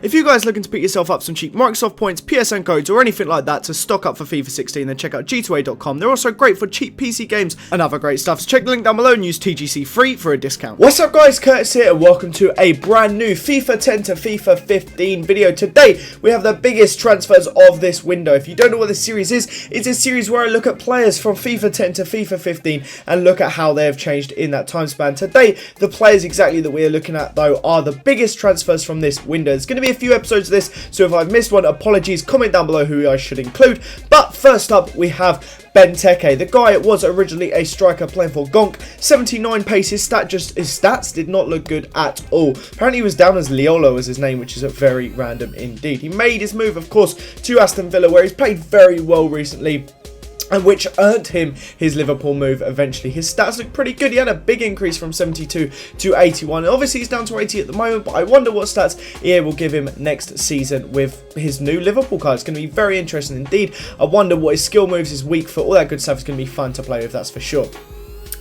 If you guys looking to pick yourself up some cheap Microsoft points, PSN codes or anything like that to stock up for FIFA 16, then check out g2a.com. They're also great for cheap PC games and other great stuff, so check the link down below and use TGC free for a discount. What's up guys, Curtis here and welcome to a brand new FIFA 10 to FIFA 15 video. Today we have the biggest transfers of this window. If you don't know what this series is, it's a series where I look at players from FIFA 10 to FIFA 15 and look at how they have changed in that time span. Today, the players exactly that we are looking at though are the biggest transfers from this window. There's going to be a few episodes of this, so if I've missed one, apologies. Comment down below who I should include. But first up, we have Benteke. The guy was originally a striker playing for Gonk. 79 pace. His stats did not look good at all. Apparently he was down as Liolo as his name, which is a very random indeed. He made his move, of course, to Aston Villa, where he's played very well recently, and which earned him his Liverpool move eventually. His stats look pretty good. He had a big increase from 72 to 81. And obviously, he's down to 80 at the moment, but I wonder what stats EA will give him next season with his new Liverpool card. It's going to be very interesting indeed. I wonder what his skill moves, his weak foot, all that good stuff is going to be fun to play with, that's for sure.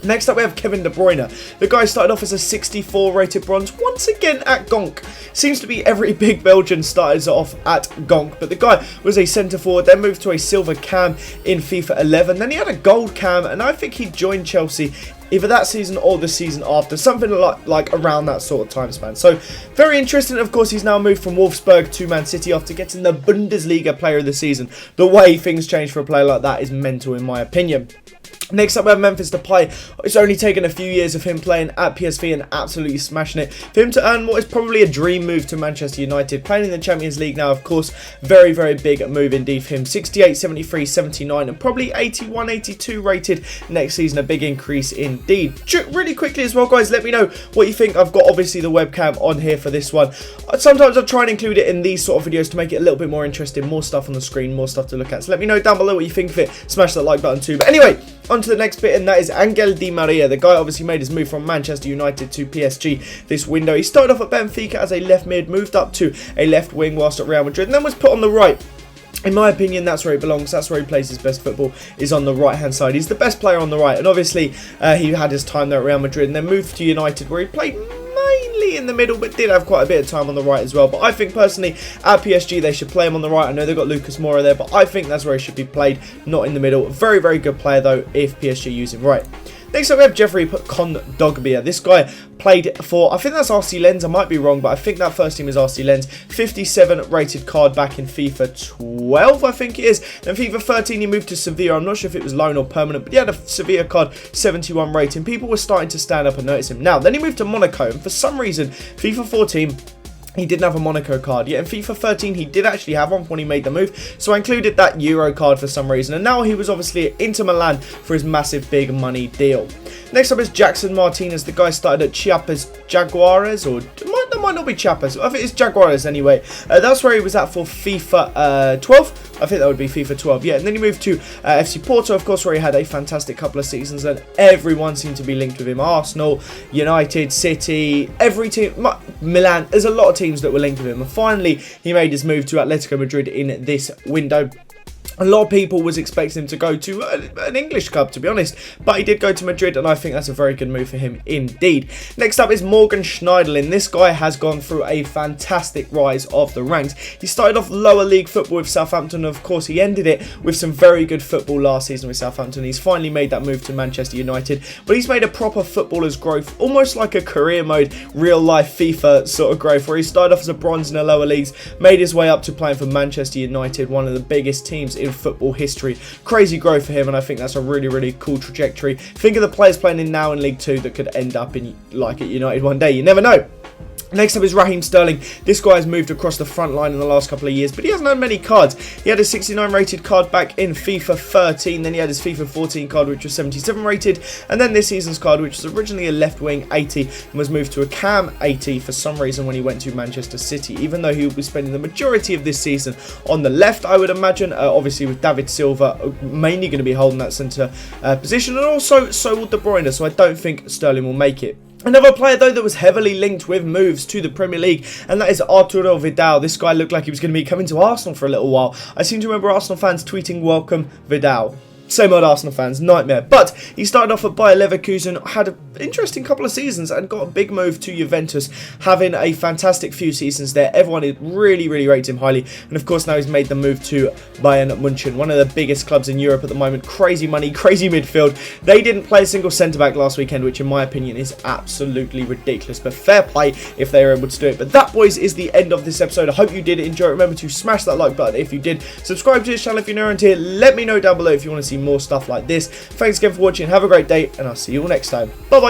Next up, we have Kevin De Bruyne. The guy started off as a 64 rated bronze, once again at Gonk. Seems to be every big Belgian starts off at Gonk, but the guy was a centre forward, then moved to a silver cam in FIFA 11. Then he had a gold cam, and I think he joined Chelsea either that season or the season after, something like around that sort of time span. So, very interesting. Of course, he's now moved from Wolfsburg to Man City after getting the Bundesliga Player of the Season. The way things change for a player like that is mental, in my opinion. Next up, we have Memphis Depay. It's only taken a few years of him playing at PSV and absolutely smashing it for him to earn what is probably a dream move to Manchester United. Playing in the Champions League now, of course, very, very big move indeed for him. 68, 73, 79 and probably 81, 82 rated next season. A big increase indeed. Really quickly as well, guys, let me know what you think. I've got obviously the webcam on here for this one. Sometimes I try and include it in these sort of videos to make it a little bit more interesting. More stuff on the screen, more stuff to look at. So let me know down below what you think of it. Smash that like button too. But anyway, on to the next bit, and that is Angel Di Maria. The guy obviously made his move from Manchester United to PSG this window. He started off at Benfica as a left mid, moved up to a left wing whilst at Real Madrid, and then was put on the right. In my opinion, that's where he belongs. That's where he plays his best football, is on the right-hand side. He's the best player on the right, and obviously he had his time there at Real Madrid and then moved to United, where he played mainly in the middle, but did have quite a bit of time on the right as well. But I think personally at PSG they should play him on the right. I know they've got Lucas Moura there, but I think that's where he should be played, not in the middle. Very, very good player though if PSG use him right. Next up, we have Jeffrey Kondogbia. This guy played for, I think that's RC Lens, I might be wrong, but I think that first team is RC Lens. 57 rated card back in FIFA 12, I think it is. Then FIFA 13, he moved to Sevilla. I'm not sure if it was loan or permanent, but he had a Sevilla card, 71 rating. People were starting to stand up and notice him. Now, then he moved to Monaco, and for some reason, FIFA 14... he didn't have a Monaco card yet. In FIFA 13, he did actually have one when he made the move. So I included that Euro card for some reason. And now he was obviously at Inter Milan for his massive big money deal. Next up is Jackson Martinez. The guy started at Chiapas Jaguares, or that might not be Chiapas. I think it's Jaguares anyway. That's where he was at for FIFA 12. I think that would be FIFA 12, yeah. And then he moved to FC Porto, of course, where he had a fantastic couple of seasons, and everyone seemed to be linked with him. Arsenal, United, City, every team, Milan. There's a lot of teams that were linked with him. And finally, he made his move to Atletico Madrid in this window. A lot of people was expecting him to go to an English club, to be honest, but he did go to Madrid, and I think that's a very good move for him indeed. Next up is Morgan Schneiderlin. This guy has gone through a fantastic rise of the ranks. He started off lower league football with Southampton, and of course he ended it with some very good football last season with Southampton. He's finally made that move to Manchester United, but he's made a proper footballer's growth, almost like a career mode, real life FIFA sort of growth, where he started off as a bronze in the lower leagues, made his way up to playing for Manchester United, one of the biggest teams in football history. Crazy growth for him, and I think that's a really, really cool trajectory. Think of the players playing in now in League 2 that could end up in like at United one day. You never know. Next up is Raheem Sterling. This guy has moved across the front line in the last couple of years, but he hasn't had many cards. He had a 69 rated card back in FIFA 13, then he had his FIFA 14 card, which was 77 rated, and then this season's card, which was originally a left wing 80, and was moved to a cam 80 for some reason when he went to Manchester City, even though he will be spending the majority of this season on the left, I would imagine, obviously with David Silva mainly going to be holding that centre position, and also so will De Bruyne, so I don't think Sterling will make it. Another player, though, that was heavily linked with moves to the Premier League, and that is Arturo Vidal. This guy looked like he was going to be coming to Arsenal for a little while. I seem to remember Arsenal fans tweeting, "Welcome, Vidal." Same old Arsenal fans, nightmare. But he started off at Bayer Leverkusen, had interesting couple of seasons and got a big move to Juventus, having a fantastic few seasons there. Everyone really rates him highly, and of course now he's made the move to Bayern Munchen, one of the biggest clubs in Europe at the moment. Crazy money, crazy midfield. They didn't play a single centre-back last weekend, which in my opinion is absolutely ridiculous, but fair play if they were able to do it. But that, boys, is the end of this episode. I hope you did enjoy it. Remember to smash that like button if you did. Subscribe to this channel if you're new around here. Let me know down below if you want to see more stuff like this. Thanks again for watching. Have a great day, and I'll see you all next time. Bye bye.